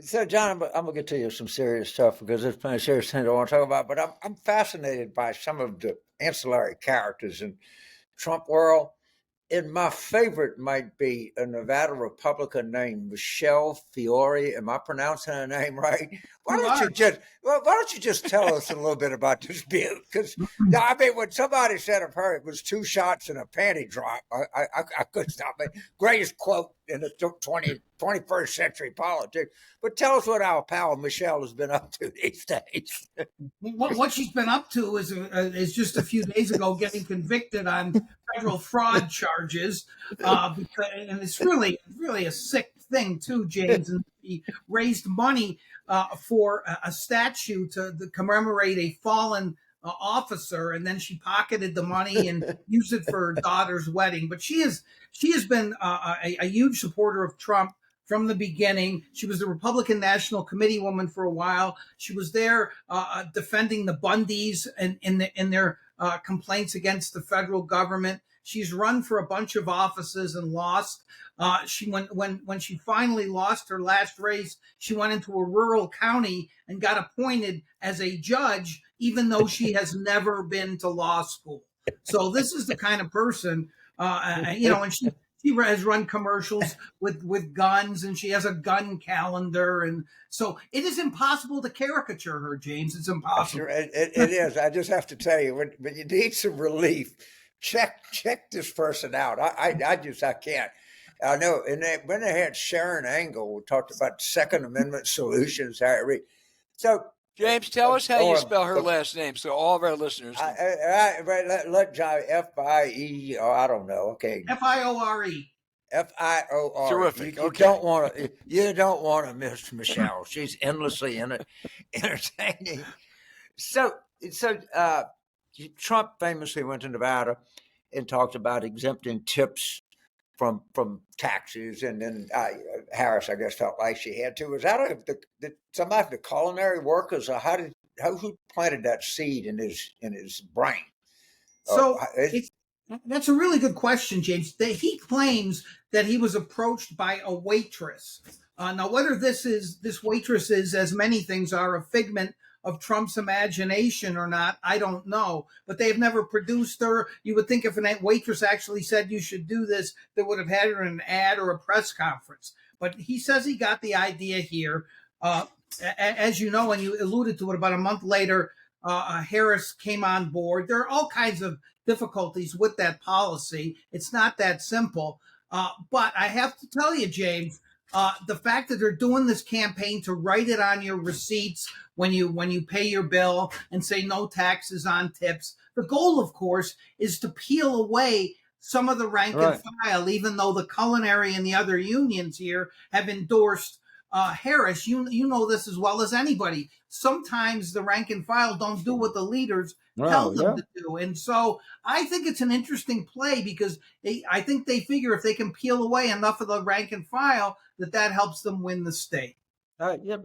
So, John, I'm gonna get to you some serious stuff because there's plenty of serious things I want to talk about. But I'm fascinated by some of the ancillary characters in Trump world. And my favorite might be a Nevada Republican named Michelle Fiore. Am I pronouncing her name right? You are. Why don't you just tell us a little bit about this beaut? Because I mean, when somebody said of her, it was two shots and a panty drop. I couldn't stop it. Greatest quote in the 21st century politics. But tell us what our pal Michelle has been up to these days. What she's been up to is just a few days ago getting convicted on federal fraud charges, and it's really a sick thing too, James. And he raised money for a statue to commemorate a fallen officer, and then she pocketed the money and used it for her daughter's wedding. But she has been a huge supporter of Trump from the beginning. She was the Republican National Committee woman for a while. She was there defending the Bundys in their complaints against the federal government. She's run for a bunch of offices and lost. When she finally lost her last race, she went into a rural county and got appointed as a judge, even though she has never been to law school. So this is the kind of person, and she has run commercials with guns, and she has a gun calendar, and so it is impossible to caricature her, James. It's impossible. Sure, it is. I just have to tell you, when you need some relief, check this person out. I can't. I know, and when they had Sharon Angle, we talked about Second Amendment solutions. Harry Reid. So, James, tell us how you spell her last name, so all of our listeners. Let John Fiore. I don't know. Okay, Fiore. Fiore. Terrific. You don't want to. You don't want to miss Michelle. She's endlessly entertaining. So, Trump famously went to Nevada and talked about exempting tips from taxes, and then Harris, I guess, felt like she had to. Was that somebody of the culinary workers, or who planted that seed in his brain? So that's a really good question, James. He claims that he was approached by a waitress. Now, whether this waitress is, as many things are, a figment of Trump's imagination or not, I don't know. But they have never produced her. You would think if a waitress actually said you should do this, they would have had her in an ad or a press conference. But he says he got the idea here. As you know, and you alluded to it, about a month later, Harris came on board. There are all kinds of difficulties with that policy. It's not that simple. But I have to tell you, James, the fact that they're doing this campaign to write it on your receipts when you pay your bill and say no taxes on tips. The goal, of course, is to peel away some of the rank and file, even though the culinary and the other unions here have endorsed Harris. You know this as well as anybody. Sometimes the rank and file don't do what the leaders tell them to do. And so I think it's an interesting play because I think they figure if they can peel away enough of the rank and file, that helps them win the state. I think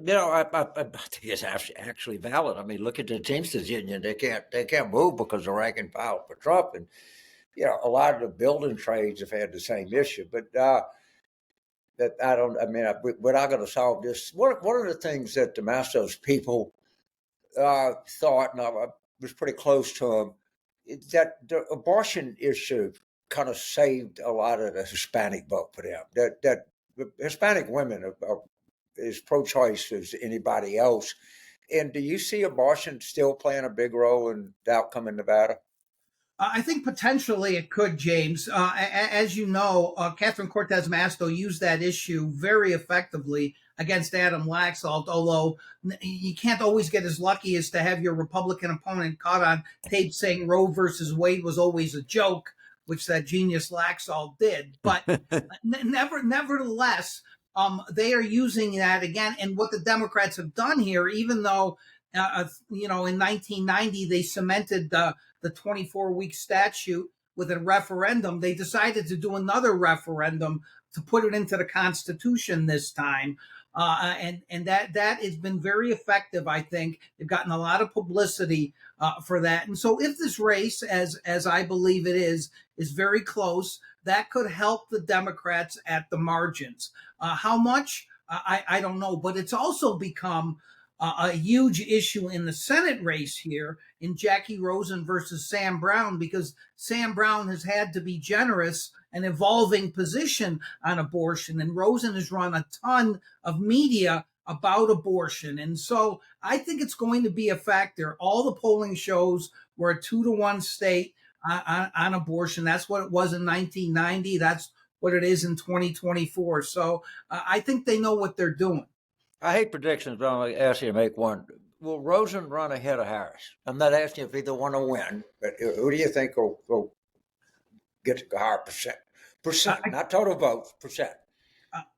it's actually valid. I mean, look at the Teamsters Union; they can't move because of rank and file for Trump, and a lot of the building trades have had the same issue. But that I don't. I mean, we're not going to solve this. One of the things that DeMasto's people thought, and I was pretty close to him, is that the abortion issue kind of saved a lot of the Hispanic vote for them. That Hispanic women are as pro-choice as anybody else. And do you see abortion still playing a big role in the outcome in Nevada? I think potentially it could, James. As you know, Catherine Cortez Masto used that issue very effectively against Adam Laxalt, although you can't always get as lucky as to have your Republican opponent caught on tape saying Roe versus Wade was always a joke, which that genius Laxalt did. But nevertheless, they are using that again. And what the Democrats have done here, even though, in 1990, they cemented the 24-week statute with a referendum, they decided to do another referendum to put it into the Constitution this time. And that has been very effective, I think. They've gotten a lot of publicity for that. And so if this race, as I believe it is very close, that could help the Democrats at the margins. How much? I don't know. But it's also become a huge issue in the Senate race here in Jackie Rosen versus Sam Brown, because Sam Brown has had to be generous and evolving position on abortion, and Rosen has run a ton of media about abortion. And so I think it's going to be a factor. All the polling shows we're a 2-to-1 state on abortion. That's what it was in 1990. That's what it is in 2024. So I think they know what they're doing. I hate predictions, but I'm going to ask you to make one. Will Rosen run ahead of Harris? I'm not asking if either one will win, but who do you think will get a higher percent? Not total votes, percent.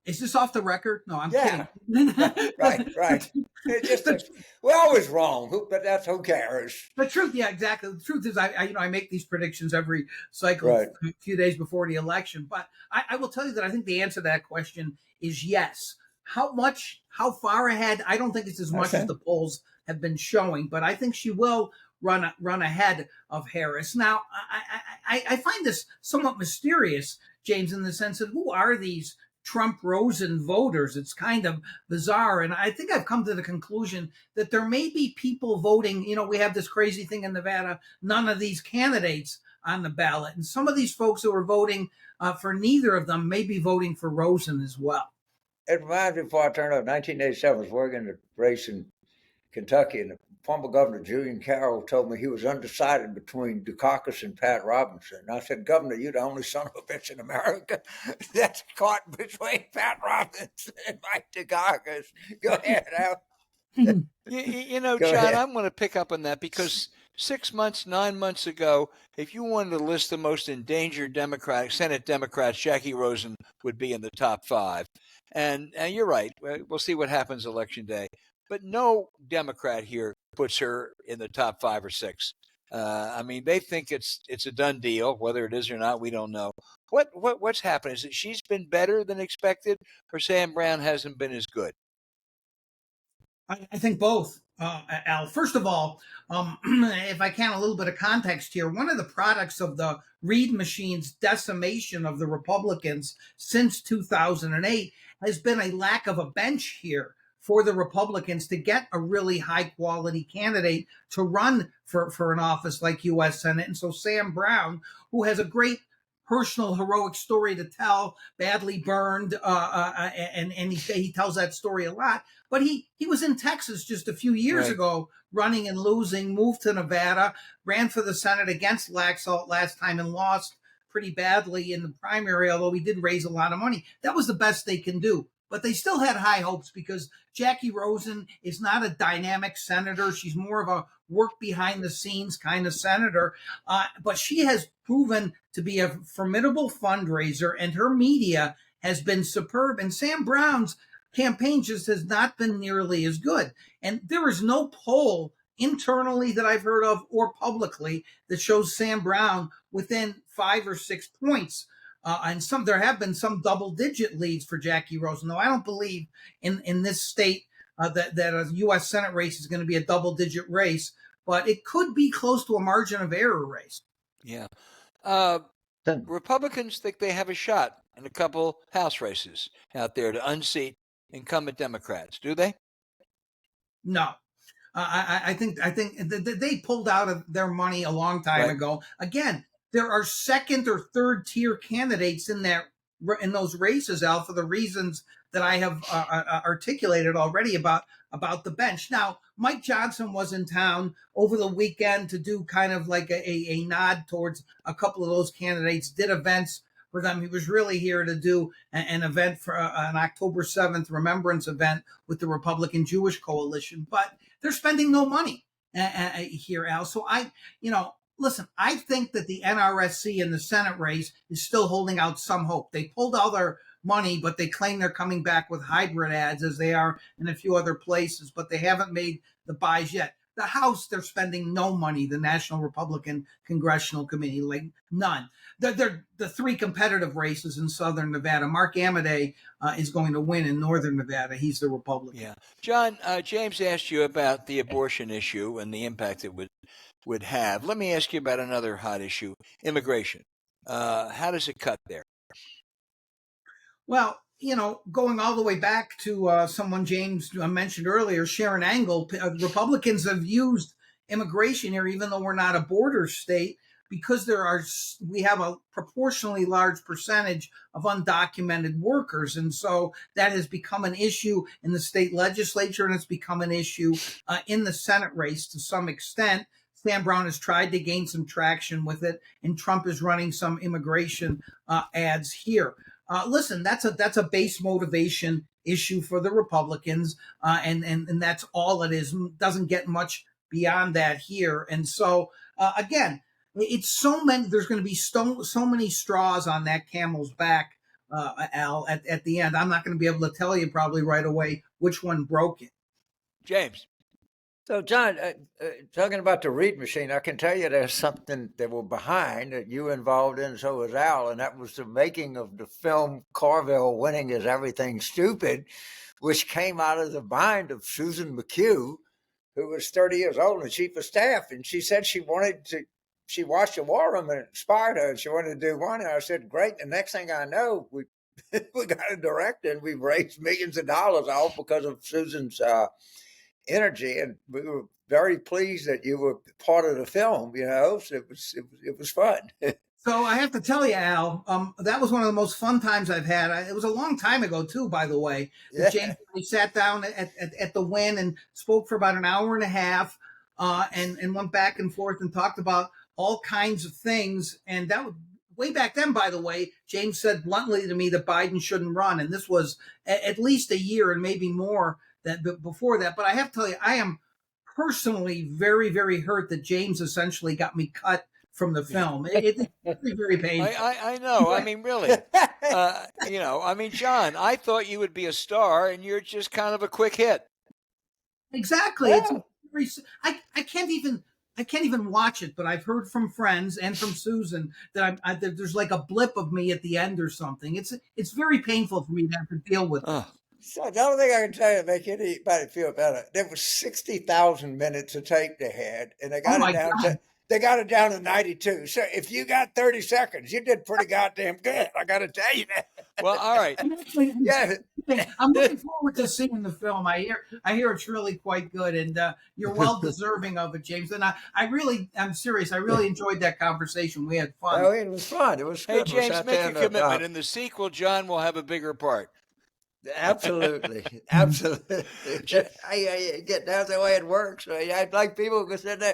Is this off the record? No, I'm Yeah. kidding. Right. It's just we're always wrong, but that's who cares. The truth, yeah, exactly. The truth is, I make these predictions every cycle, Right. a few days before the election. But I will tell you that I think the answer to that question is yes. How far ahead? I don't think it's as much as the polls have been showing, but I think she will run ahead of Harris. Now, I find this somewhat mysterious, James, in the sense of who are these Trump Rosen voters? It's kind of bizarre. And I think I've come to the conclusion that there may be people voting. We have this crazy thing in Nevada, none of these candidates on the ballot. And some of these folks who are voting for neither of them may be voting for Rosen as well. It reminds me, before I turned up, 1987, I was working a race in Kentucky, and the former governor, Julian Carroll, told me he was undecided between Dukakis and Pat Robinson. And I said, Governor, you're the only son of a bitch in America that's caught between Pat Robinson and Mike Dukakis. Go ahead, Al. John, ahead. I'm going to pick up on that because 6 months, 9 months ago, if you wanted to list the most endangered Senate Democrats, Jackie Rosen would be in the top 5. And you're right. We'll see what happens Election Day. But no Democrat here puts her in the top 5 or 6. They think it's a done deal. Whether it is or not, we don't know. What's happened? Is it she's been better than expected, or Sam Brown hasn't been as good? I think both, Al. First of all, if I can, a little bit of context here. One of the products of the Reid machine's decimation of the Republicans since 2008 has been a lack of a bench here for the Republicans to get a really high quality candidate to run for an office like U.S. Senate. And so Sam Brown, who has a great personal heroic story to tell, badly burned, and he tells that story a lot. But he was in Texas just a few years ago, running and losing, moved to Nevada, ran for the Senate against Laxalt last time and lost pretty badly in the primary, although he did raise a lot of money. That was the best they can do. But they still had high hopes because Jackie Rosen is not a dynamic senator. She's more of a work behind the scenes kind of senator. But she has proven to be a formidable fundraiser, and her media has been superb. And Sam Brown's campaign just has not been nearly as good. And there is no poll internally that I've heard of or publicly that shows Sam Brown within 5 or 6 points. And there have been some double-digit leads for Jackie Rosen. Though I don't believe in this state that a U.S. Senate race is going to be a double-digit race, but it could be close to a margin of error race. Yeah. Republicans think they have a shot in a couple House races out there to unseat incumbent Democrats. Do they? No. I think they pulled out of their money a long time ago. Again, there are second or third tier candidates in those races, Al, for the reasons that I have articulated already about the bench. Now, Mike Johnson was in town over the weekend to do kind of like a nod towards a couple of those candidates, did events for them. He was really here to do an event for an October 7th remembrance event with the Republican Jewish Coalition, but they're spending no money here, Al. So listen, I think that the NRSC in the Senate race is still holding out some hope. They pulled all their money, but they claim they're coming back with hybrid ads as they are in a few other places, but they haven't made the buys yet. The House, they're spending no money, the National Republican Congressional Committee, like none. They're the 3 competitive races in Southern Nevada. Mark Amodei is going to win in Northern Nevada. He's the Republican. Yeah. John, James asked you about the abortion issue and the impact it would have. Let me ask you about another hot issue, immigration. How does it cut there? Well, going all the way back to someone James mentioned earlier, Sharon Angle, Republicans have used immigration here, even though we're not a border state, because we have a proportionally large percentage of undocumented workers. And so that has become an issue in the state legislature, and it's become an issue in the Senate race to some extent. Sam Brown has tried to gain some traction with it, and Trump is running some immigration ads here. Listen, that's a base motivation issue for the Republicans, and that's all it is. Doesn't get much beyond that here. And so again, it's so many. There's going to be so many straws on that camel's back, Al. At the end, I'm not going to be able to tell you probably right away which one broke it. James. So, John, talking about the Reed machine, I can tell you there's something that we're behind that you involved in, so was Al, and that was the making of the film Carville, Winning Is Everything Stupid, which came out of the mind of Susan McHugh, who was 30 years old and chief of staff. And she said she watched the War Room and it inspired her, and she wanted to do one. And I said, great. The next thing I know, we got a director, and we've raised millions of dollars all because of Susan's energy, and we were very pleased that you were part of the film. So it was fun. So I have to tell you, Al, that was one of the most fun times I've had. It was a long time ago, too, by the way. Yeah. James, we sat down at the Wynn and spoke for about an hour and a half, and went back and forth and talked about all kinds of things. And that was way back then, by the way. James said bluntly to me that Biden shouldn't run, and this was at least a year and maybe more before that. But I have to tell you, I am personally very, very hurt that James essentially got me cut from the film. It's very, very painful. I know. I mean, really. John, I thought you would be a star, and you're just kind of a quick hit. Exactly. Yeah. I can't even watch it, but I've heard from friends and from Susan that that there's like a blip of me at the end or something. It's very painful for me to have to deal with. So the only thing I can tell you to make anybody feel better, there was 60,000 minutes of tape they had, and they got it down to 92. So if you got 30 seconds, you did pretty goddamn good. I got to tell you that. Well, all right. I'm looking forward to seeing the film. I hear it's really quite good, and you're well deserving of it, James. And I'm serious. I really enjoyed that conversation. We had fun. Oh, it was fun. It was good. Hey, James, make a commitment. In the sequel, John will have a bigger part. Absolutely. That's the way it works. I'd like people who said, man,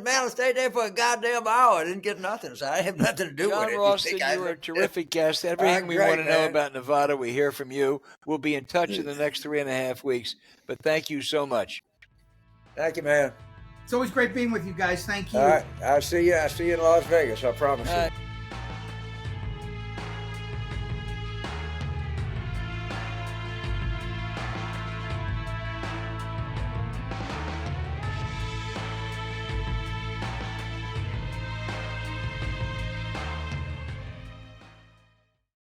I stayed there for a goddamn hour. I didn't get nothing. So I have nothing to do with it. John Ralston, you were a terrific guest. Everything we want to know about Nevada, we hear from you. We'll be in touch in the next 3.5 weeks. But thank you so much. Thank you, man. It's always great being with you guys. Thank you. All right. I'll see you in Las Vegas. I promise you.